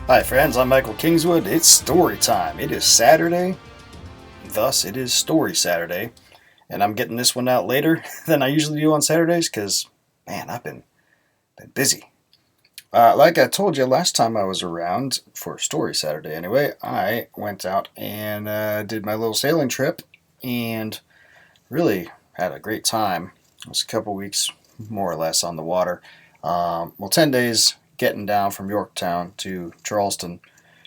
Hi friends, I'm Michael Kingswood. It's story time. It is Saturday, thus it is Story Saturday. And I'm getting this one out later than I usually do on Saturdays because, man, I've been busy. Like I told you last time I was around, for Story Saturday anyway, I went out and did my little sailing trip and really had a great time. It was a couple weeks, more or less, on the water. 10 days getting down from Yorktown to Charleston.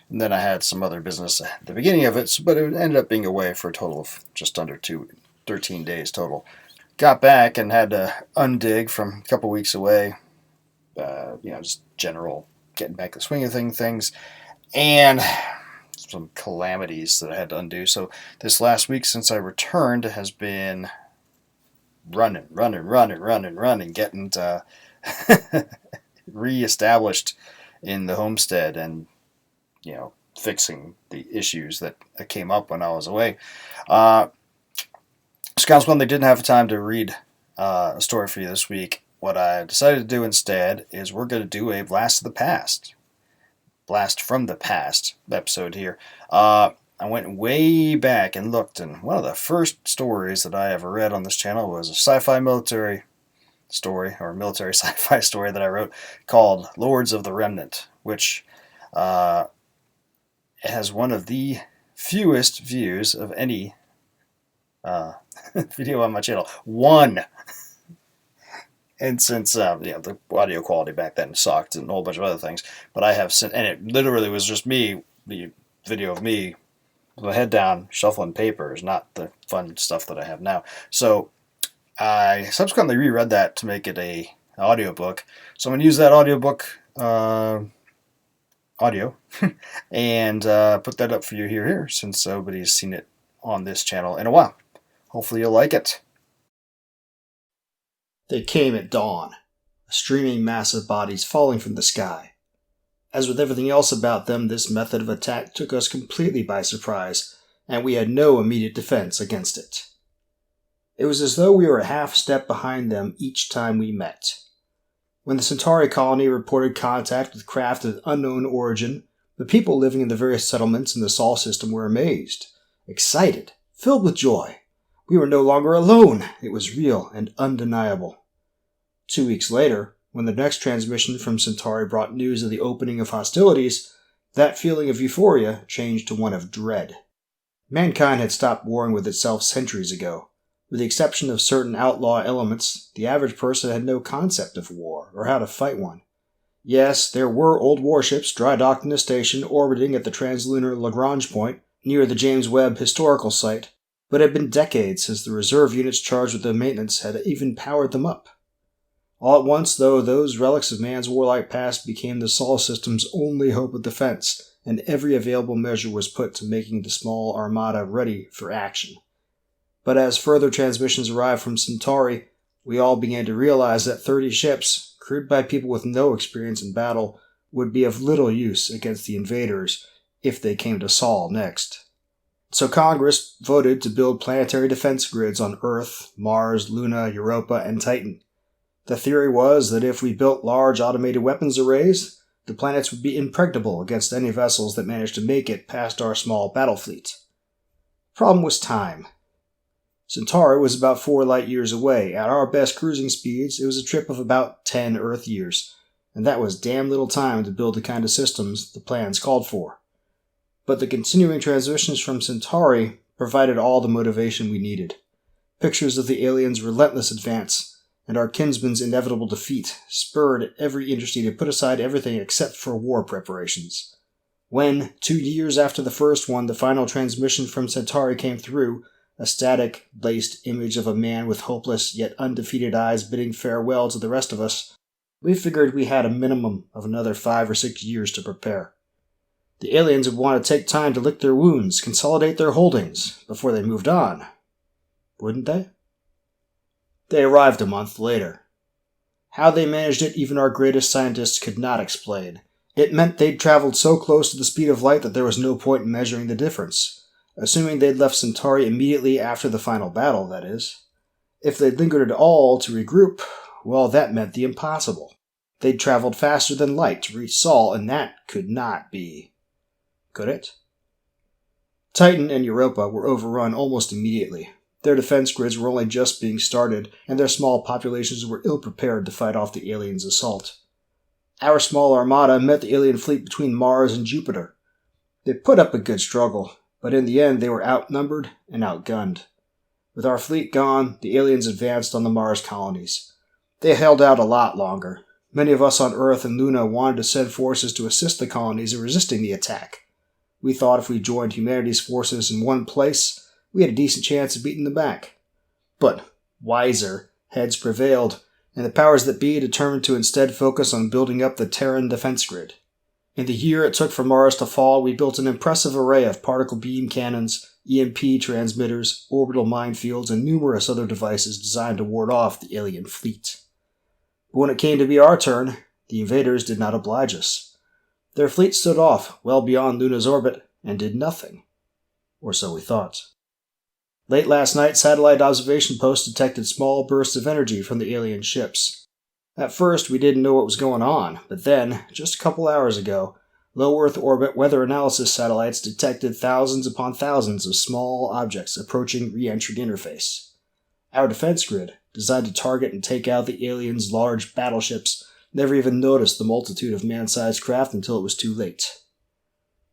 And then I had some other business at the beginning of it, but it ended up being away for a total of just under 13 days total. Got back and had to undig from a couple weeks away. Just general getting back the swing of things. And some calamities that I had to undo. So this last week since I returned has been running, getting reestablished in the homestead and, fixing the issues that came up when I was away. Consequently, didn't have time to read a story for you this week. What I decided to do instead is we're going to do a Blast from the Past episode here. I went way back and looked, and one of the first stories that I ever read on this channel was a sci-fi military story, or military sci-fi story that I wrote called Lords of the Remnant, which has one of the fewest views of any video on my channel. One! And since the audio quality back then sucked and a whole bunch of other things, but I have sent, and it literally was just me, the video of me with my head down shuffling papers, not the fun stuff that I have now. So I subsequently reread that to make it an audiobook. So I'm going to use that audiobook audio and put that up for you here since nobody's seen it on this channel in a while. Hopefully you'll like it. They came at dawn, a streaming mass of bodies falling from the sky. As with everything else about them, this method of attack took us completely by surprise, and we had no immediate defense against it. It was as though we were a half step behind them each time we met. When the Centauri colony reported contact with craft of unknown origin, the people living in the various settlements in the Sol system were amazed, excited, filled with joy. We were no longer alone. It was real and undeniable. 2 weeks later, when the next transmission from Centauri brought news of the opening of hostilities, that feeling of euphoria changed to one of dread. Mankind had stopped warring with itself centuries ago. With the exception of certain outlaw elements, the average person had no concept of war or how to fight one. Yes, there were old warships dry-docked in a station orbiting at the translunar Lagrange point near the James Webb Historical Site, but it had been decades since the reserve units charged with their maintenance had even powered them up. All at once, though, those relics of man's warlike past became the Sol system's only hope of defense, and every available measure was put to making the small armada ready for action. But as further transmissions arrived from Centauri, we all began to realize that 30 ships, crewed by people with no experience in battle, would be of little use against the invaders if they came to Sol next. So Congress voted to build planetary defense grids on Earth, Mars, Luna, Europa, and Titan. The theory was that if we built large automated weapons arrays, the planets would be impregnable against any vessels that managed to make it past our small battle fleet. The problem was time. Centauri was about 4 light years away. At our best cruising speeds, it was a trip of about 10 Earth years, and that was damn little time to build the kind of systems the plans called for. But the continuing transmissions from Centauri provided all the motivation we needed. Pictures of the aliens' relentless advance and our kinsmen's inevitable defeat spurred every industry to put aside everything except for war preparations. When, 2 years after the first one, the final transmission from Centauri came through, a static, laced image of a man with hopeless yet undefeated eyes bidding farewell to the rest of us, we figured we had a minimum of another 5 or 6 years to prepare. The aliens would want to take time to lick their wounds, consolidate their holdings, before they moved on. Wouldn't they? They arrived a month later. How they managed it, even our greatest scientists could not explain. It meant they'd traveled so close to the speed of light that there was no point in measuring the difference. Assuming they'd left Centauri immediately after the final battle, that is. If they'd lingered at all to regroup, well, that meant the impossible. They'd traveled faster than light to reach Sol, and that could not be. Could it? Titan and Europa were overrun almost immediately. Their defense grids were only just being started, and their small populations were ill-prepared to fight off the aliens' assault. Our small armada met the alien fleet between Mars and Jupiter. They put up a good struggle, but in the end they were outnumbered and outgunned. With our fleet gone, the aliens advanced on the Mars colonies. They held out a lot longer. Many of us on Earth and Luna wanted to send forces to assist the colonies in resisting the attack. We thought if we joined humanity's forces in one place, we had a decent chance of beating them back. But wiser heads prevailed, and the powers that be determined to instead focus on building up the Terran defense grid. In the year it took for Mars to fall, we built an impressive array of particle beam cannons, EMP transmitters, orbital minefields, and numerous other devices designed to ward off the alien fleet. But when it came to be our turn, the invaders did not oblige us. Their fleet stood off, well beyond Luna's orbit, and did nothing. Or so we thought. Late last night, satellite observation posts detected small bursts of energy from the alien ships. At first, we didn't know what was going on, but then, just a couple hours ago, low Earth orbit weather analysis satellites detected thousands upon thousands of small objects approaching re-entry interface. Our defense grid, designed to target and take out the aliens' large battleships, never even noticed the multitude of man-sized craft until it was too late.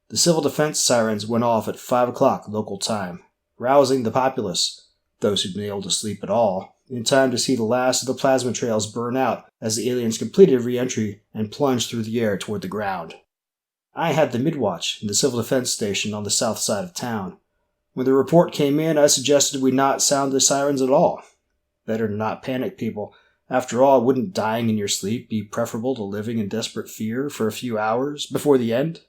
The civil defense sirens went off at 5 o'clock local time, rousing the populace, those who'd been able to sleep at all, in time to see the last of the plasma trails burn out as the aliens completed re-entry and plunged through the air toward the ground. I had the midwatch in the civil defense station on the south side of town. When the report came in, I suggested we not sound the sirens at all. Better to not panic people. After all, wouldn't dying in your sleep be preferable to living in desperate fear for a few hours before the end?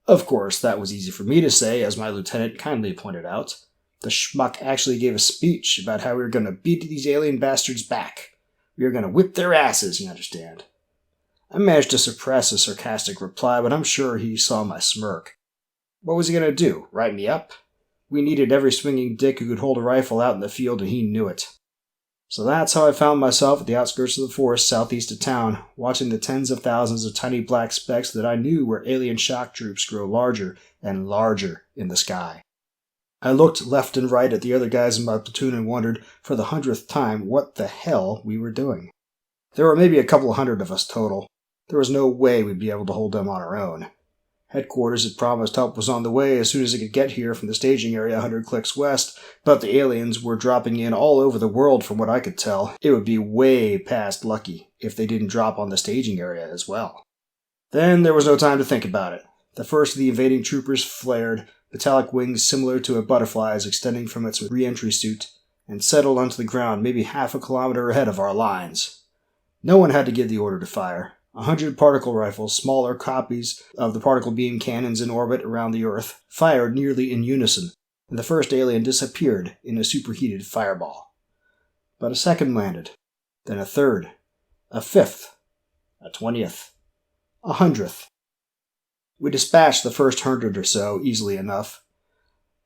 Of course, that was easy for me to say, as my lieutenant kindly pointed out. The schmuck actually gave a speech about how we were going to beat these alien bastards back. We were going to whip their asses, you understand. I managed to suppress a sarcastic reply, but I'm sure he saw my smirk. What was he going to do, write me up? We needed every swinging dick who could hold a rifle out in the field, and he knew it. So that's how I found myself at the outskirts of the forest southeast of town, watching the tens of thousands of tiny black specks that I knew were alien shock troops grow larger and larger in the sky. I looked left and right at the other guys in my platoon and wondered, for the 100th time, what the hell we were doing. There were maybe a couple of hundred of us total. There was no way we'd be able to hold them on our own. Headquarters had promised help was on the way as soon as it could get here from the staging area 100 clicks west, but the aliens were dropping in all over the world from what I could tell. It would be way past lucky if they didn't drop on the staging area as well. Then there was no time to think about it. The first of the invading troopers flared, metallic wings similar to a butterfly's extending from its re-entry suit, and settled onto the ground maybe half a kilometer ahead of our lines. No one had to give the order to fire. 100 particle rifles, smaller copies of the particle beam cannons in orbit around the Earth, fired nearly in unison, and the first alien disappeared in a superheated fireball. But a second landed, then a third, a fifth, a 20th, a 100th. We dispatched the first 100 or so easily enough.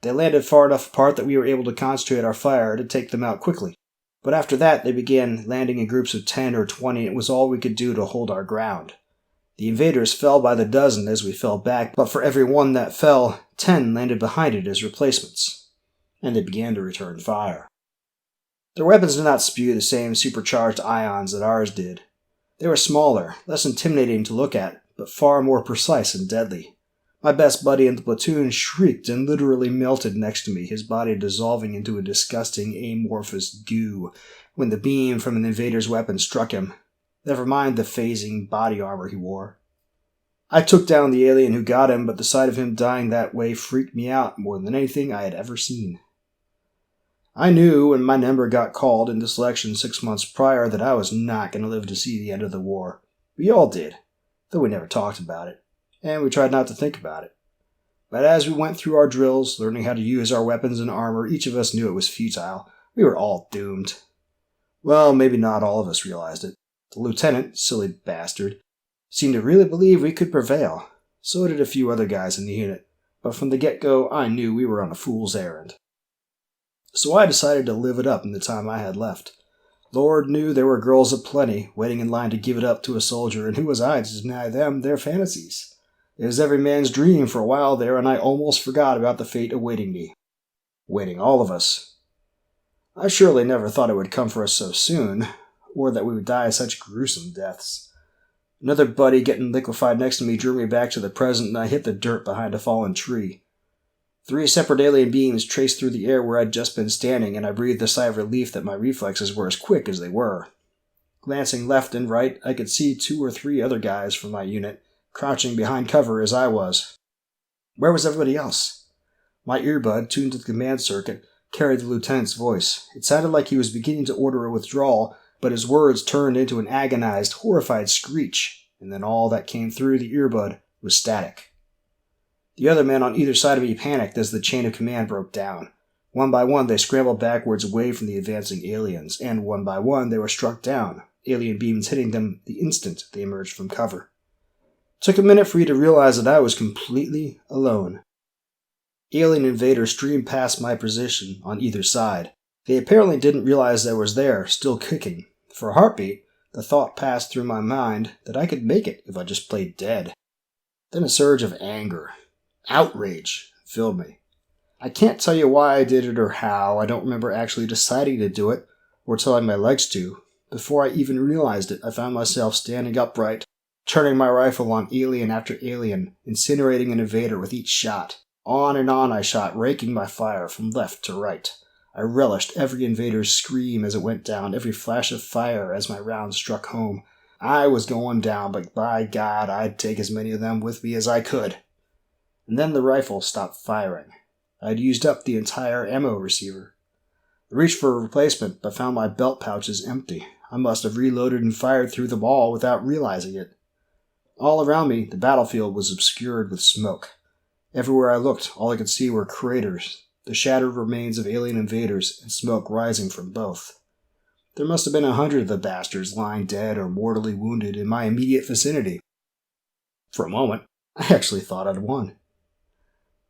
They landed far enough apart that we were able to concentrate our fire to take them out quickly. But after that, they began landing in groups of 10 or 20, and it was all we could do to hold our ground. The invaders fell by the dozen as we fell back, but for every one that fell, 10 landed behind it as replacements. And they began to return fire. Their weapons did not spew the same supercharged ions that ours did. They were smaller, less intimidating to look at, but far more precise and deadly. My best buddy in the platoon shrieked and literally melted next to me, his body dissolving into a disgusting amorphous goo when the beam from an invader's weapon struck him. Never mind the phasing body armor he wore. I took down the alien who got him, but the sight of him dying that way freaked me out more than anything I had ever seen. I knew when my number got called into selection 6 months prior that I was not going to live to see the end of the war. We all did, though we never talked about it. And we tried not to think about it. But as we went through our drills, learning how to use our weapons and armor, each of us knew it was futile. We were all doomed. Well, maybe not all of us realized it. The lieutenant, silly bastard, seemed to really believe we could prevail. So did a few other guys in the unit. But from the get-go, I knew we were on a fool's errand. So I decided to live it up in the time I had left. Lord knew there were girls aplenty waiting in line to give it up to a soldier, and who was I to deny them their fantasies? It was every man's dream for a while there, and I almost forgot about the fate awaiting me. Awaiting all of us. I surely never thought it would come for us so soon, or that we would die such gruesome deaths. Another buddy getting liquefied next to me drew me back to the present, and I hit the dirt behind a fallen tree. 3 separate alien beams traced through the air where I'd just been standing, and I breathed a sigh of relief that my reflexes were as quick as they were. Glancing left and right, I could see 2 or 3 other guys from my unit, crouching behind cover as I was. Where was everybody else? My earbud, tuned to the command circuit, carried the lieutenant's voice. It sounded like he was beginning to order a withdrawal, but his words turned into an agonized, horrified screech, and then all that came through the earbud was static. The other men on either side of me panicked as the chain of command broke down. One by one, they scrambled backwards away from the advancing aliens, and one by one, they were struck down, alien beams hitting them the instant they emerged from cover. It took a minute for me to realize that I was completely alone. Alien invaders streamed past my position on either side. They apparently didn't realize I was there, still kicking. For a heartbeat, the thought passed through my mind that I could make it if I just played dead. Then a surge of anger, outrage, filled me. I can't tell you why I did it or how. I don't remember actually deciding to do it, or telling my legs to. Before I even realized it, I found myself standing upright, turning my rifle on alien after alien, incinerating an invader with each shot. On and on I shot, raking my fire from left to right. I relished every invader's scream as it went down, every flash of fire as my round struck home. I was going down, but by God, I'd take as many of them with me as I could. And then the rifle stopped firing. I'd used up the entire ammo receiver. I reached for a replacement, but found my belt pouches empty. I must have reloaded and fired through them all without realizing it. All around me, the battlefield was obscured with smoke. Everywhere I looked, all I could see were craters, the shattered remains of alien invaders, and smoke rising from both. There must have been 100 of the bastards lying dead or mortally wounded in my immediate vicinity. For a moment, I actually thought I'd won.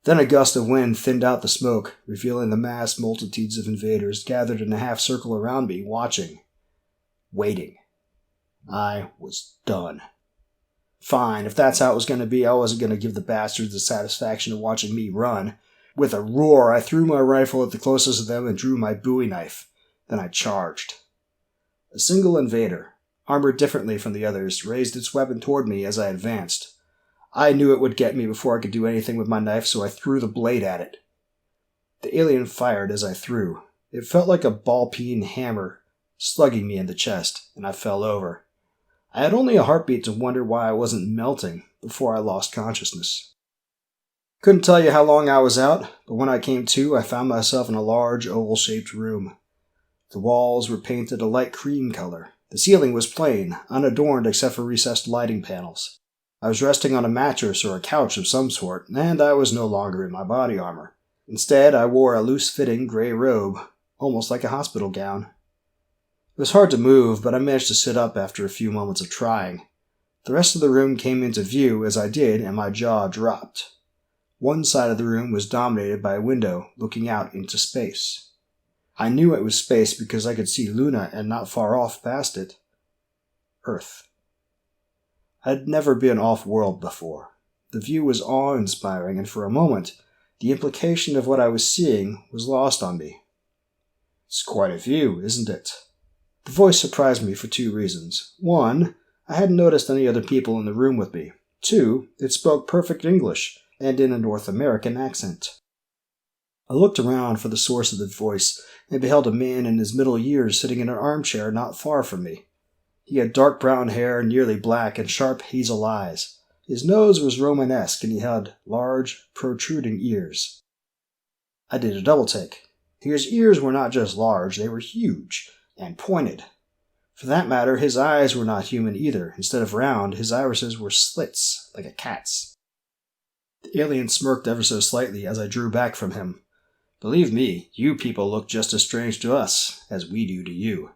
Then a gust of wind thinned out the smoke, revealing the massed multitudes of invaders gathered in a half circle around me, watching, waiting. I was done. Fine, if that's how it was going to be, I wasn't going to give the bastards the satisfaction of watching me run. With a roar, I threw my rifle at the closest of them and drew my Bowie knife. Then I charged. A single invader, armored differently from the others, raised its weapon toward me as I advanced. I knew it would get me before I could do anything with my knife, so I threw the blade at it. The alien fired as I threw. It felt like a ball-peen hammer, slugging me in the chest, and I fell over. I had only a heartbeat to wonder why I wasn't melting before I lost consciousness. Couldn't tell you how long I was out, but when I came to, I found myself in a large oval-shaped room. The walls were painted a light cream color. The ceiling was plain, unadorned except for recessed lighting panels. I was resting on a mattress or a couch of some sort, and I was no longer in my body armor. Instead, I wore a loose-fitting gray robe, almost like a hospital gown. It was hard to move, but I managed to sit up after a few moments of trying. The rest of the room came into view as I did, and my jaw dropped. One side of the room was dominated by a window looking out into space. I knew it was space because I could see Luna, and not far off past it, Earth. I'd never been off-world before. The view was awe-inspiring, and for a moment, the implication of what I was seeing was lost on me. It's quite a view, isn't it? The voice surprised me for 2 reasons. 1, I hadn't noticed any other people in the room with me. 2, it spoke perfect English, and in a North American accent. I looked around for the source of the voice, and beheld a man in his middle years sitting in an armchair not far from me. He had dark brown hair, nearly black, and sharp hazel eyes. His nose was Romanesque, and he had large, protruding ears. I did a double take. His ears were not just large, they were huge and pointed. For that matter, his eyes were not human either. Instead of round, his irises were slits, like a cat's. The alien smirked ever so slightly as I drew back from him. Believe me, you people look just as strange to us as we do to you.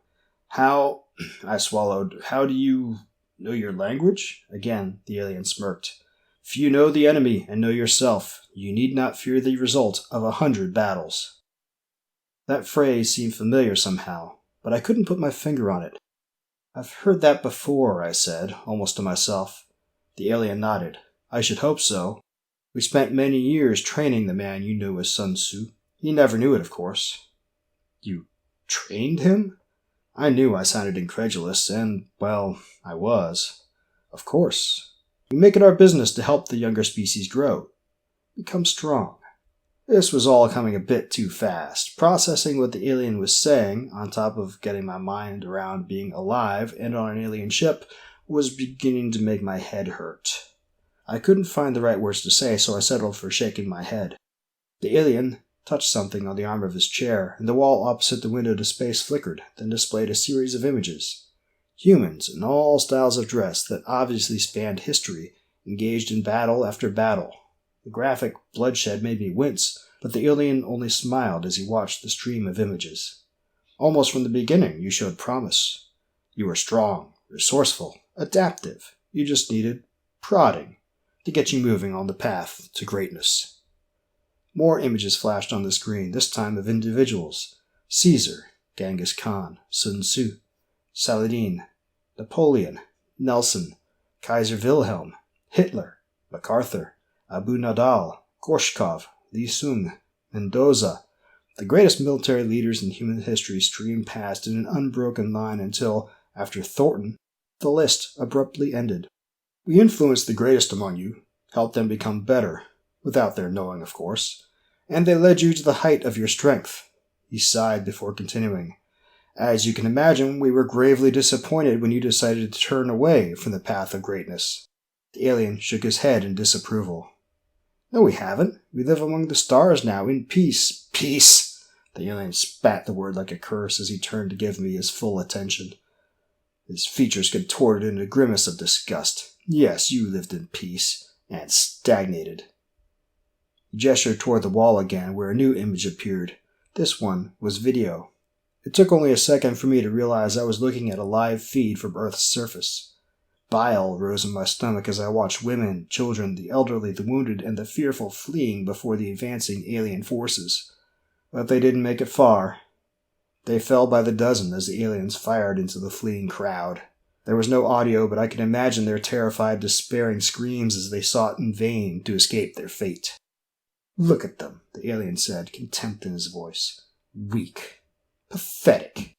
How, I swallowed, how do you know your language? Again, the alien smirked. If you know the enemy and know yourself, you need not fear the result of 100 battles. That phrase seemed familiar somehow. but I couldn't put my finger on it. "I've heard that before," I said, almost to myself. The alien nodded. "I should hope so. We spent many years training the man you knew as Sun Tzu. He never knew it, of course." "You trained him?" I knew I sounded incredulous, and, well, I was. "Of course. We make it our business to help the younger species grow, become strong." This was all coming a bit too fast. Processing what the alien was saying, on top of getting my mind around being alive and on an alien ship, was beginning to make my head hurt. I couldn't find the right words to say, so I settled for shaking my head. The alien touched something on the arm of his chair, and the wall opposite the window to space flickered, then displayed a series of images. Humans in all styles of dress that obviously spanned history, engaged in battle after battle. The graphic bloodshed made me wince, but the alien only smiled as he watched the stream of images. "Almost from the beginning, you showed promise. You were strong, resourceful, adaptive. You just needed prodding to get you moving on the path to greatness." More images flashed on the screen, this time of individuals. Caesar, Genghis Khan, Sun Tzu, Saladin, Napoleon, Nelson, Kaiser Wilhelm, Hitler, MacArthur, Abu Nadal, Gorshkov, Lee Sung, Mendoza. The greatest military leaders in human history streamed past in an unbroken line until, after Thornton, the list abruptly ended. "We influenced the greatest among you, helped them become better, without their knowing, of course, and they led you to the height of your strength." He sighed before continuing. "As you can imagine, we were gravely disappointed when you decided to turn away from the path of greatness." The alien shook his head in disapproval. "No, we haven't. We live among the stars now, in peace." "Peace!" The alien spat the word like a curse as he turned to give me his full attention. His features contorted in a grimace of disgust. "Yes, you lived in peace, and stagnated." He gestured toward the wall again, where a new image appeared. This one was video. It took only a second for me to realize I was looking at a live feed from Earth's surface. Bile rose in my stomach as I watched women, children, the elderly, the wounded, and the fearful fleeing before the advancing alien forces. But they didn't make it far. They fell by the dozen as the aliens fired into the fleeing crowd. There was no audio, but I could imagine their terrified, despairing screams as they sought in vain to escape their fate. "Look at them," the alien said, contempt in his voice. "Weak. Pathetic.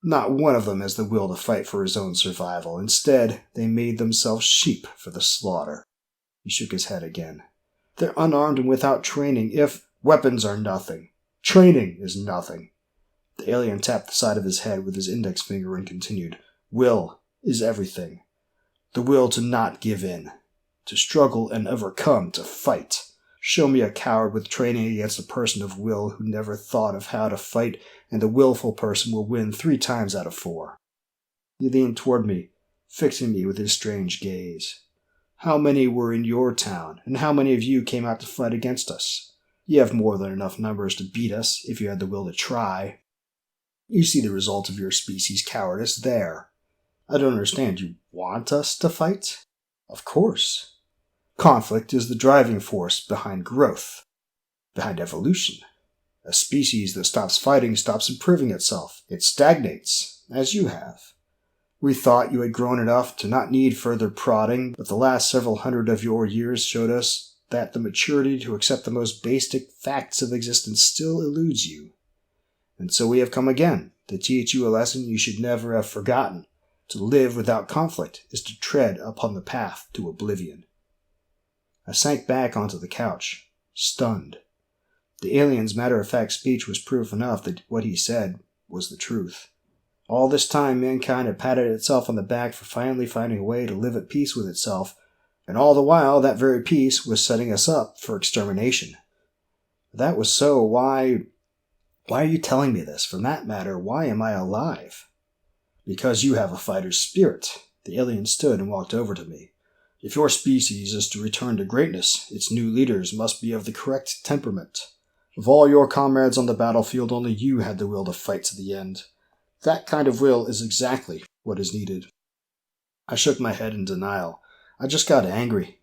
Not one of them has the will to fight for his own survival. Instead, they made themselves sheep for the slaughter." He shook his head again. "They're unarmed and without training. If weapons are nothing, training is nothing." The alien tapped the side of his head with his index finger and continued. "Will is everything. The will to not give in, to struggle and overcome, to fight. Show me a coward with training against a person of will who never thought of how to fight, and the willful person will win 3 times out of 4. He leaned toward me, fixing me with his strange gaze. "How many were in your town, and how many of you came out to fight against us? You have more than enough numbers to beat us, if you had the will to try. You see the result of your species' cowardice there. I don't understand. You want us to fight?" "Of course. Conflict is the driving force behind growth, behind evolution. A species that stops fighting stops improving itself. It stagnates, as you have. We thought you had grown enough to not need further prodding, but the last several hundred of your years showed us that the maturity to accept the most basic facts of existence still eludes you. And so we have come again, to teach you a lesson you should never have forgotten. To live without conflict is to tread upon the path to oblivion." I sank back onto the couch, stunned. The alien's matter-of-fact speech was proof enough that what he said was the truth. All this time, mankind had patted itself on the back for finally finding a way to live at peace with itself, and all the while that very peace was setting us up for extermination. If that was so, why are you telling me this? For that matter, why am I alive? "Because you have a fighter's spirit." The alien stood and walked over to me. "If your species is to return to greatness, its new leaders must be of the correct temperament. Of all your comrades on the battlefield, only you had the will to fight to the end. That kind of will is exactly what is needed." I shook my head in denial. "I just got angry."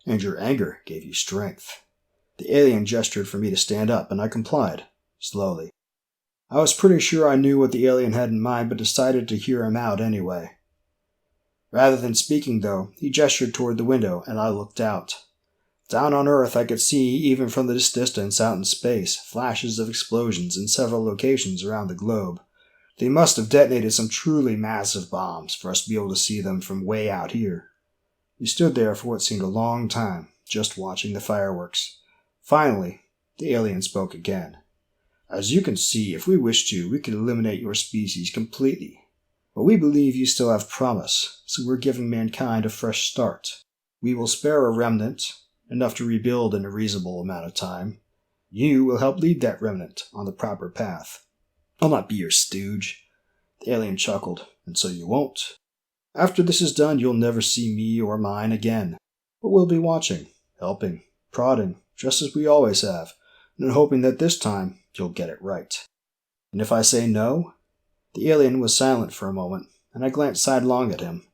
"And your anger gave you strength." The alien gestured for me to stand up, and I complied, slowly. I was pretty sure I knew what the alien had in mind, but decided to hear him out anyway. Rather than speaking, though, he gestured toward the window, and I looked out. Down on Earth, I could see, even from this distance out in space, flashes of explosions in several locations around the globe. They must have detonated some truly massive bombs for us to be able to see them from way out here. We stood there for what seemed a long time, just watching the fireworks. Finally, the alien spoke again. As you can see, if we wished to, we could eliminate your species completely. But we believe you still have promise, so we're giving mankind a fresh start. We will spare a remnant, enough to rebuild in a reasonable amount of time. You will help lead that remnant on the proper path. I'll not be your stooge. The alien chuckled. And so you won't. After this is done, you'll never see me or mine again. But we'll be watching, helping, prodding, just as we always have, and hoping that this time you'll get it right. And if I say no? The alien was silent for a moment, and I glanced sidelong at him.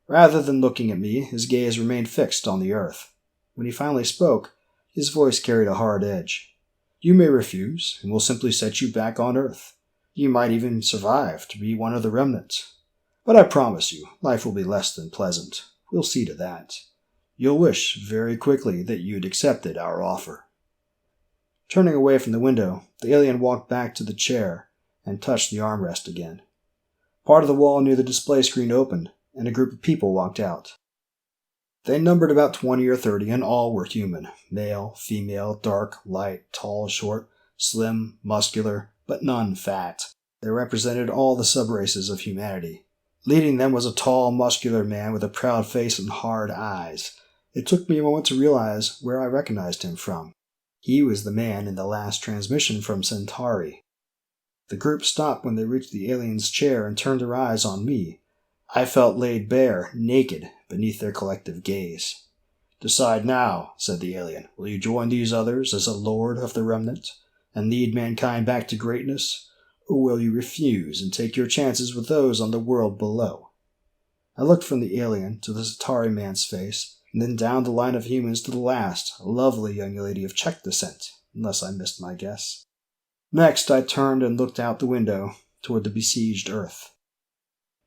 Rather than looking at me, his gaze remained fixed on the earth. When he finally spoke, his voice carried a hard edge. You may refuse, and we'll simply set you back on Earth. You might even survive to be one of the remnants. But I promise you, life will be less than pleasant. We'll see to that. You'll wish very quickly that you'd accepted our offer. Turning away from the window, the alien walked back to the chair and touched the armrest again. Part of the wall near the display screen opened, and a group of people walked out. They numbered about 20 or 30, and all were human. Male, female, dark, light, tall, short, slim, muscular, but none fat. They represented all the subraces of humanity. Leading them was a tall, muscular man with a proud face and hard eyes. It took me a moment to realize where I recognized him from. He was the man in the last transmission from Centauri. The group stopped when they reached the alien's chair and turned their eyes on me. I felt laid bare, naked, beneath their collective gaze. Decide now, said the alien. Will you join these others as a lord of the remnant, and lead mankind back to greatness, or will you refuse and take your chances with those on the world below? I looked from the alien to the Centauri man's face, and then down the line of humans to the last, a lovely young lady of Czech descent, unless I missed my guess. Next, I turned and looked out the window toward the besieged Earth.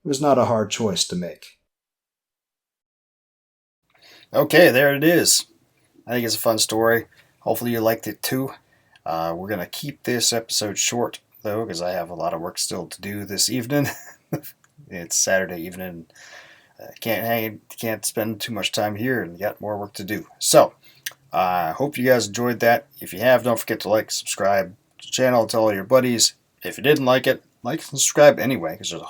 It was not a hard choice to make. Okay, there it is. I think it's a fun story. Hopefully you liked it too. We're going to keep this episode short, though, because I have a lot of work still to do this evening. It's Saturday evening. Can't spend too much time here, and got more work to do. So, I hope you guys enjoyed that. If you have, don't forget to like, subscribe to the channel, tell all your buddies. If you didn't like it, like and subscribe anyway, because there's a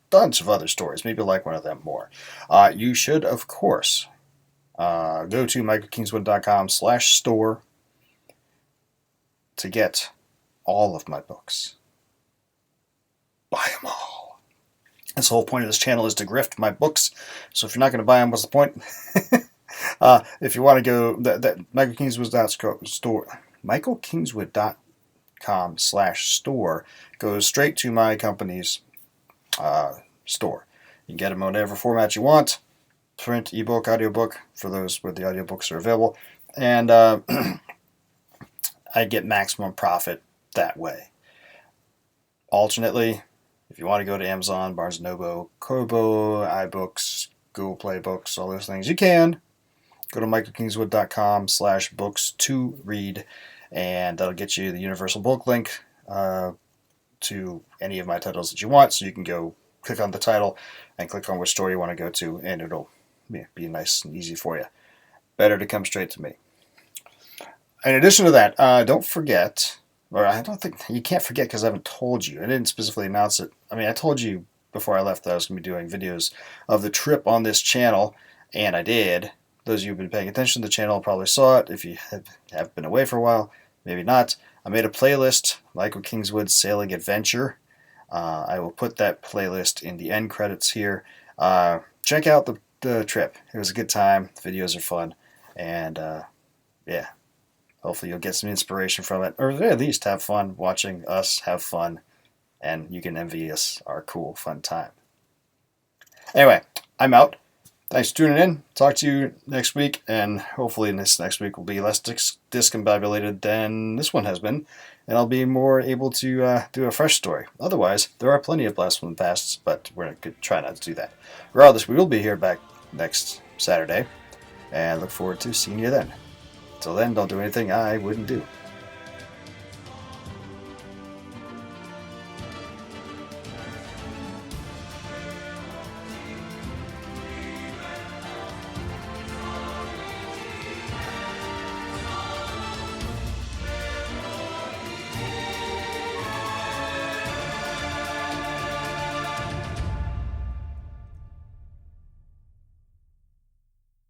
bunch of other stories. Maybe like one of them more. You should, of course, go to michaelkingswood.com/store to get all of my books. Buy them all. That's the whole point of this channel, is to grift my books. So if you're not going to buy them, what's the point? If you want to go, that michaelkingswood.com/store goes straight to my company's store. You can get them in whatever format you want. Print, ebook, audiobook, for those where the audiobooks are available. And I get maximum profit that way. Alternately, if you want to go to Amazon, Barnes & Noble, Kobo, iBooks, Google Play Books, all those things, you can. Go to michaelkingswood.com/books to read, and that'll get you the universal book link to any of my titles that you want, so you can go click on the title and click on which store you want to go to, and it'll be nice and easy for you. Better to come straight to me. In addition to that, don't forget, or I don't think, you can't forget because I haven't told you. I didn't specifically announce it. I mean, I told you before I left that I was going to be doing videos of the trip on this channel, and I did. Those of you who've been paying attention to the channel probably saw it. If you have been away for a while, maybe not. I made a playlist, Michael Kingswood Sailing Adventure. I will put that playlist in the end credits here. Check out the trip. It was a good time. The videos are fun. And yeah, hopefully you'll get some inspiration from it, or at least have fun watching us have fun, and you can envy us our cool, fun time. Anyway, I'm out. Thanks for tuning in. Talk to you next week, and hopefully this next week will be less discombobulated than this one has been, and I'll be more able to do a fresh story. Otherwise, there are plenty of blasts from the past, but we're going to try not to do that. Regardless, we will be here back next Saturday, and look forward to seeing you then. Until then, don't do anything I wouldn't do.